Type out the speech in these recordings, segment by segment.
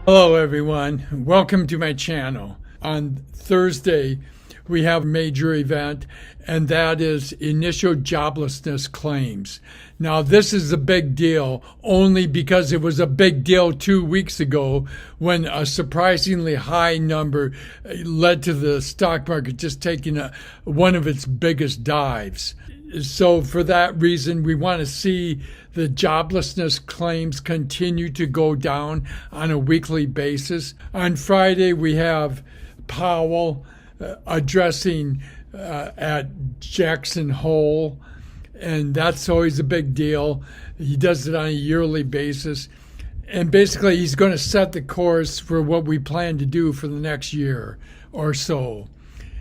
Hello everyone, welcome to my channel. On Thursday we have a major event, and that is initial joblessness claims. Now this is a big deal only because it was a big deal 2 weeks ago when a surprisingly high number led to the stock market just taking one of its biggest dives. So for that reason, we want to see the joblessness claims continue to go down on a weekly basis. On Friday, we have Powell addressing at Jackson Hole, and that's always a big deal. He does it on a yearly basis. And basically, he's going to set the course for what we plan to do for the next year or so.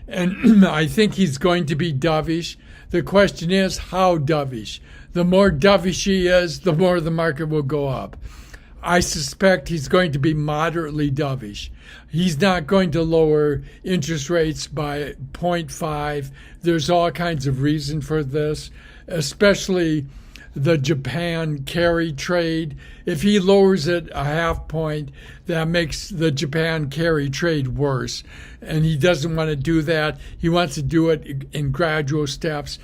And I think he's going to be dovish. The question is, how dovish? The more dovish he is, the more the market will go up. I suspect he's going to be moderately dovish. He's not going to lower interest rates by 0.5. There's all kinds of reason for this, especially the Japan carry trade. If he lowers it a half point, that makes the Japan carry trade worse. And he doesn't want to do that. He wants to do it in gradual steps.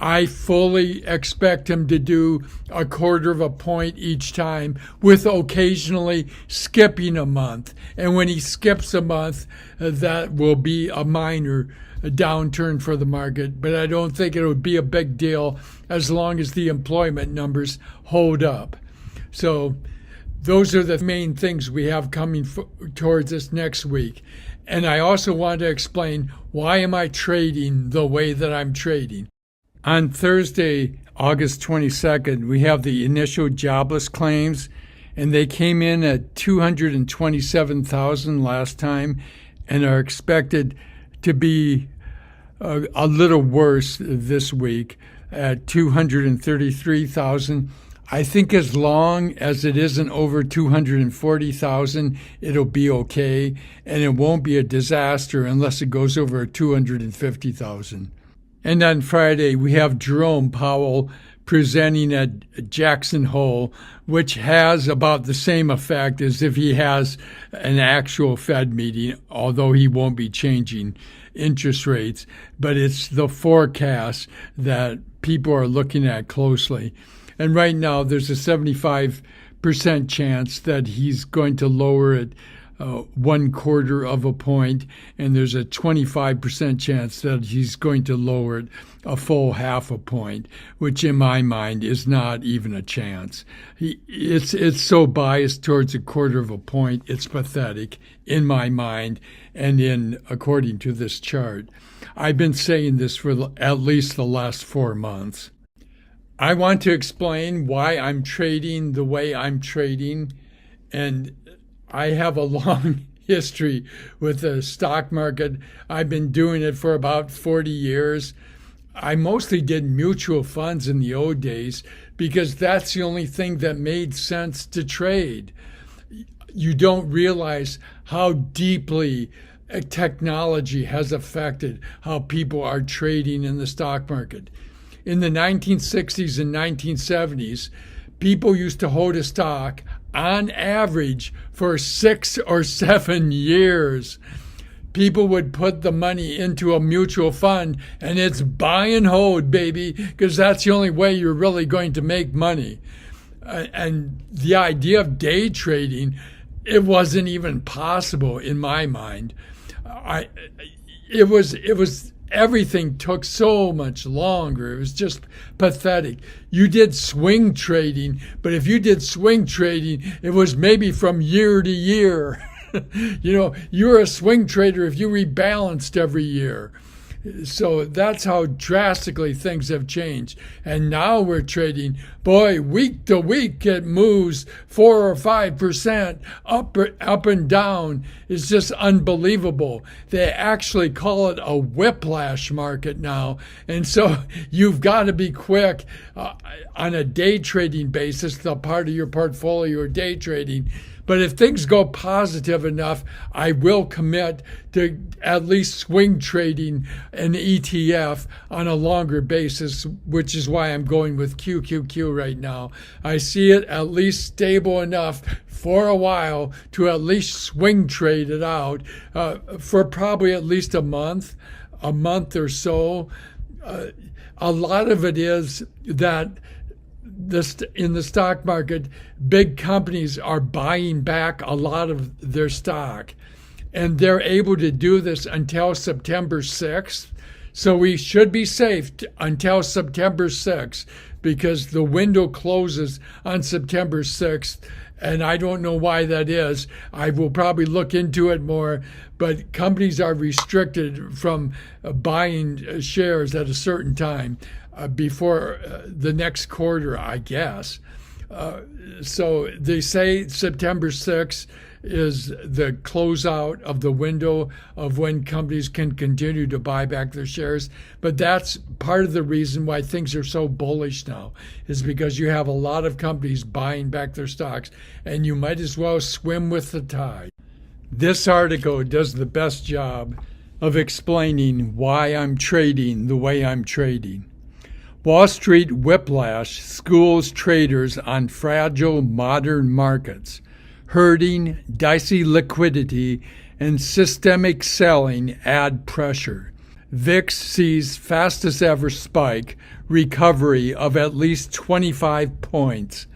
I fully expect him to do 1/4 point each time, with occasionally skipping a month. And when he skips a month, that will be a minor downturn for the market. But I don't think it would be a big deal as long as the employment numbers hold up. So those are the main things we have coming towards us next week. And I also want to explain, why am I trading the way that I'm trading? On Thursday, August 22nd, we have the initial jobless claims, and they came in at 227,000 last time and are expected to be a little worse this week at 233,000. I think as long as it isn't over 240,000, it'll be okay, and it won't be a disaster unless it goes over 250,000. And on Friday, we have Jerome Powell presenting at Jackson Hole, which has about the same effect as if he has an actual Fed meeting, although he won't be changing interest rates. But it's the forecast that people are looking at closely. And right now, there's a 75% chance that he's going to lower it 1/4 point, and there's a 25% chance that he's going to lower it a full 1/2 point, which in my mind is not even a chance. It's so biased towards 1/4 point, it's pathetic in my mind and according to this chart. I've been saying this for at least the last 4 months. I want to explain why I'm trading the way I'm trading, and I have a long history with the stock market. I've been doing it for about 40 years. I mostly did mutual funds in the old days because that's the only thing that made sense to trade. You don't realize how deeply technology has affected how people are trading in the stock market. In the 1960s and 1970s, people used to hold a stock on average for 6 or 7 years. People would put the money into a mutual fund, and it's buy and hold, baby, because that's the only way you're really going to make money. And the idea of day trading, it wasn't even possible in my mind. Everything took so much longer. It was just pathetic. You did swing trading, but if you did swing trading, it was maybe from year to year. You're a swing trader if you rebalanced every year. So that's how drastically things have changed. And now we're trading, boy, week to week it moves 4 or 5% up and down. It's just unbelievable. They actually call it a whiplash market now. And so you've got to be quick on a day trading basis, the part of your portfolio or day trading. But if things go positive enough, I will commit to at least swing trading an ETF on a longer basis, which is why I'm going with QQQ right now. I see it at least stable enough for a while to at least swing trade it out for probably at least a month or so. A lot of it is that in the stock market, big companies are buying back a lot of their stock, and they're able to do this until September 6th. So we should be safe until September 6th because the window closes on September 6th. And I don't know why that is. I will probably look into it more, but companies are restricted from buying shares at a certain time before the next quarter, I guess. So they say September 6th is the closeout of the window of when companies can continue to buy back their shares. But that's part of the reason why things are so bullish now, is because you have a lot of companies buying back their stocks, and you might as well swim with the tide. This article does the best job of explaining why I'm trading the way I'm trading. Wall Street whiplash schools traders on fragile modern markets. Herding, dicey liquidity, and systemic selling add pressure. VIX sees fastest ever spike, recovery of at least 25 points.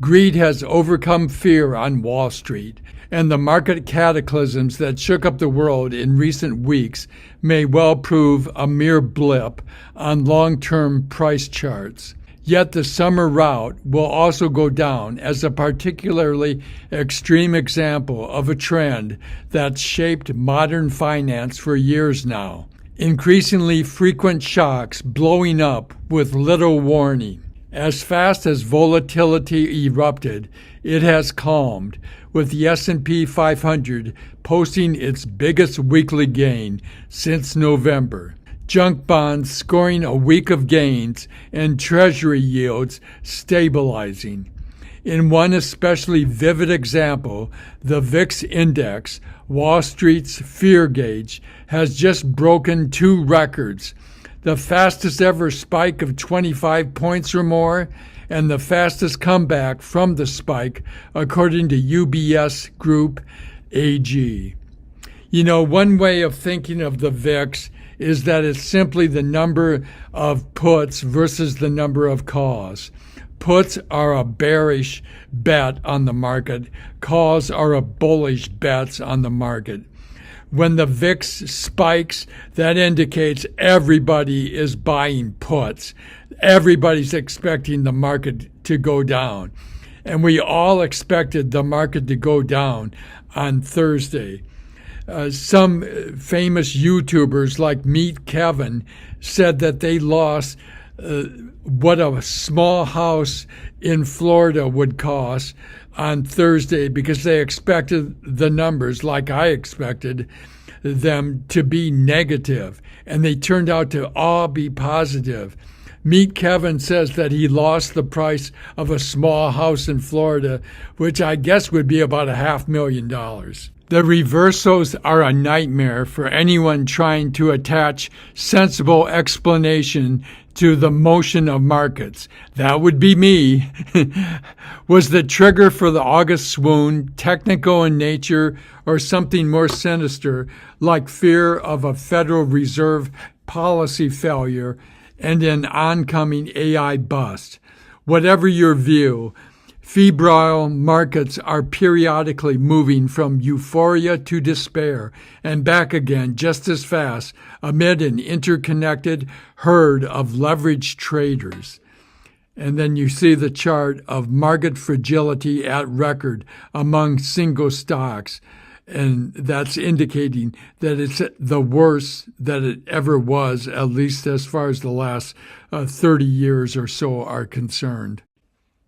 Greed has overcome fear on Wall Street, and the market cataclysms that shook up the world in recent weeks may well prove a mere blip on long-term price charts. Yet the summer rout will also go down as a particularly extreme example of a trend that's shaped modern finance for years now. Increasingly frequent shocks blowing up with little warning. As fast as volatility erupted, it has calmed, with the S&P 500 posting its biggest weekly gain since November. Junk bonds scoring a week of gains, and Treasury yields stabilizing. In one especially vivid example, the VIX index, Wall Street's fear gauge, has just broken two records: the fastest ever spike of 25 points or more, and the fastest comeback from the spike, according to UBS Group AG. You know, one way of thinking of the VIX is that it's simply the number of puts versus the number of calls. Puts are a bearish bet on the market. Calls are a bullish bets on the market. When the VIX spikes, that indicates everybody is buying puts. Everybody's expecting the market to go down. And we all expected the market to go down on Thursday. Some famous YouTubers like Meet Kevin said that they lost what a small house in Florida would cost on Thursday because they expected the numbers, like I expected them, to be negative, and they turned out to all be positive. Meet Kevin says that he lost the price of a small house in Florida, which I guess would be about $500,000. The reversos are a nightmare for anyone trying to attach sensible explanation to the motion of markets. That would be me. Was the trigger for the August swoon technical in nature or something more sinister, like fear of a Federal Reserve policy failure and an oncoming AI bust? Whatever your view, febrile markets are periodically moving from euphoria to despair and back again just as fast amid an interconnected herd of leveraged traders. And then you see the chart of market fragility at record among single stocks, and that's indicating that it's the worst that it ever was, at least as far as the last 30 years or so are concerned.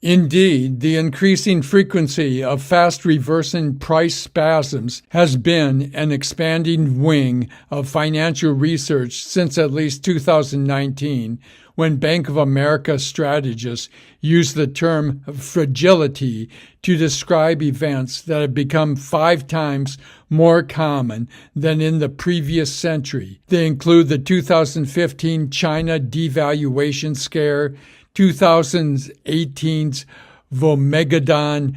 Indeed, the increasing frequency of fast reversing price spasms has been an expanding wing of financial research since at least 2019, when Bank of America strategists used the term fragility to describe events that have become 5 times more common than in the previous century. They include the 2015 China devaluation scare, 2018's Volmegadon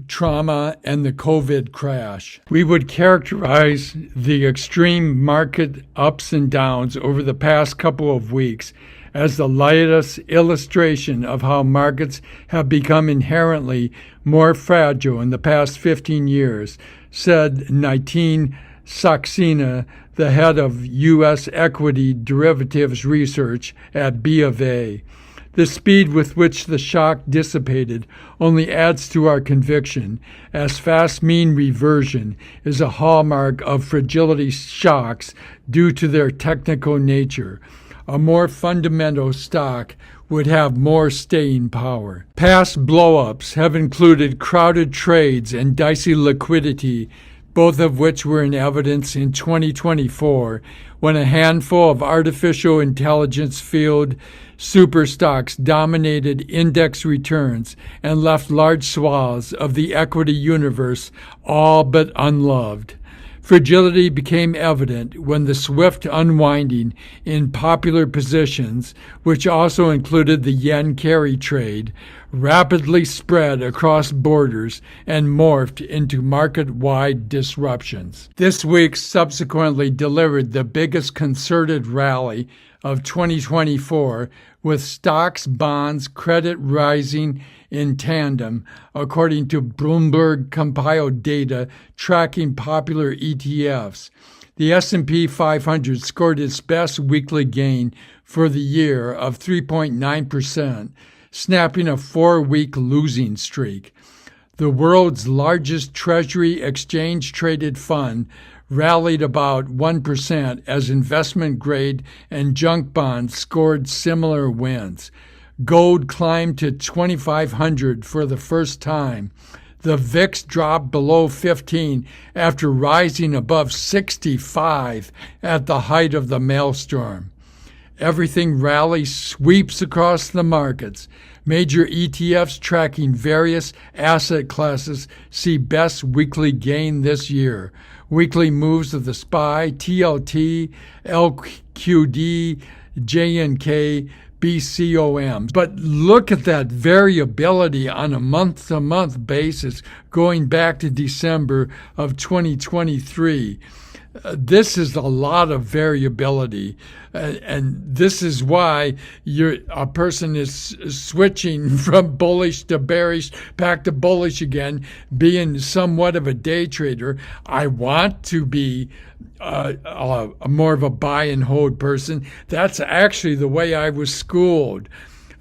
trauma, and the COVID crash. We would characterize the extreme market ups and downs over the past couple of weeks as the latest illustration of how markets have become inherently more fragile in the past 15 years, said Nitin Saxena, the head of U.S. equity derivatives research at B of A. The speed with which the shock dissipated only adds to our conviction, as fast mean reversion is a hallmark of fragility shocks due to their technical nature. A more fundamental stock would have more staying power. Past blowups have included crowded trades and dicey liquidity, both of which were in evidence in 2024, when a handful of artificial intelligence-fueled superstocks dominated index returns and left large swaths of the equity universe all but unloved. Fragility became evident when the swift unwinding in popular positions, which also included the yen carry trade, rapidly spread across borders and morphed into market-wide disruptions. This week subsequently delivered the biggest concerted rally of 2024, with stocks, bonds, credit rising in tandem, according to Bloomberg-compiled data tracking popular ETFs. The S&P 500 scored its best weekly gain for the year of 3.9%, snapping a 4-week losing streak. The world's largest Treasury exchange-traded fund rallied about 1% as investment-grade and junk bonds scored similar wins. Gold climbed to 2,500 for the first time. The VIX dropped below 15 after rising above 65 at the height of the maelstrom. Everything rally sweeps across the markets. Major ETFs tracking various asset classes see best weekly gain this year. Weekly moves of the SPY, TLT, LQD, JNK, BCOM. But look at that variability on a month-to-month basis going back to December of 2023. This is a lot of variability, and this is why a person is switching from bullish to bearish, back to bullish again, being somewhat of a day trader. I want to be more of a buy and hold person. That's actually the way I was schooled.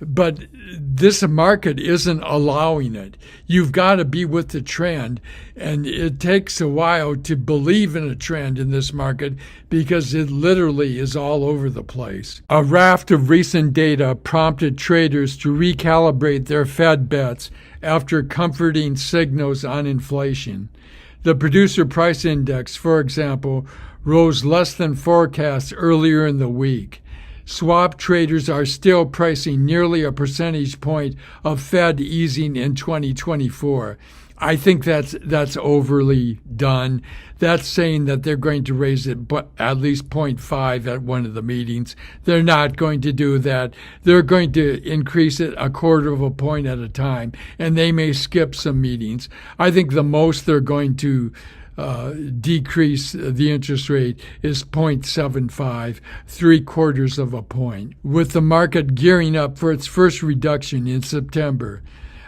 But this market isn't allowing it. You've got to be with the trend, and it takes a while to believe in a trend in this market because it literally is all over the place. A raft of recent data prompted traders to recalibrate their Fed bets after comforting signals on inflation. The producer price index, for example, rose less than forecast earlier in the week. Swap traders are still pricing nearly a percentage point of Fed easing in 2024. I think that's overly done. That's saying that they're going to raise it at least 0.5 at one of the meetings. They're not going to do that. They're going to increase it a quarter of a point at a time, and they may skip some meetings. I think the most they're going to decrease the interest rate is 0.75, 3/4 of a point, with the market gearing up for its first reduction in September.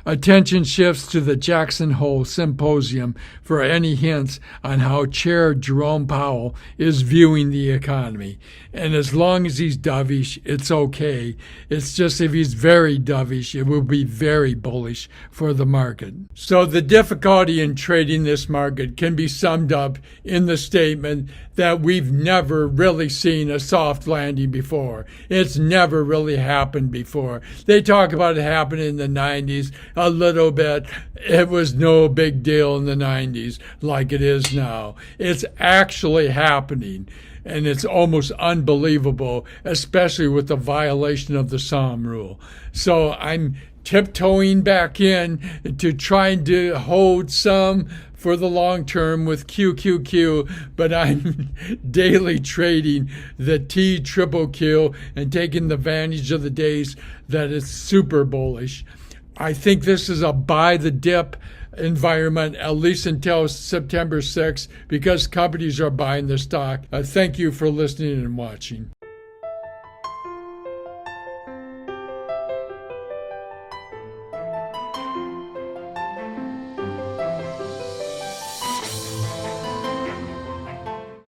Attention shifts to the Jackson Hole Symposium for any hints on how Chair Jerome Powell is viewing the economy. And as long as he's dovish, it's okay. It's just if he's very dovish, it will be very bullish for the market. So the difficulty in trading this market can be summed up in the statement that we've never really seen a soft landing before. It's never really happened before. They talk about it happening in the 90s. a little bit. It was no big deal in the 90s like it is now. It's actually happening. And it's almost unbelievable, especially with the violation of the Psalm rule. So I'm tiptoeing back in to trying to hold some for the long term with QQQ, but I'm daily trading the TQQQ and taking advantage of the days that it's super bullish. I think this is a buy the dip environment, at least until September 6th, because companies are buying the stock. Thank you for listening and watching.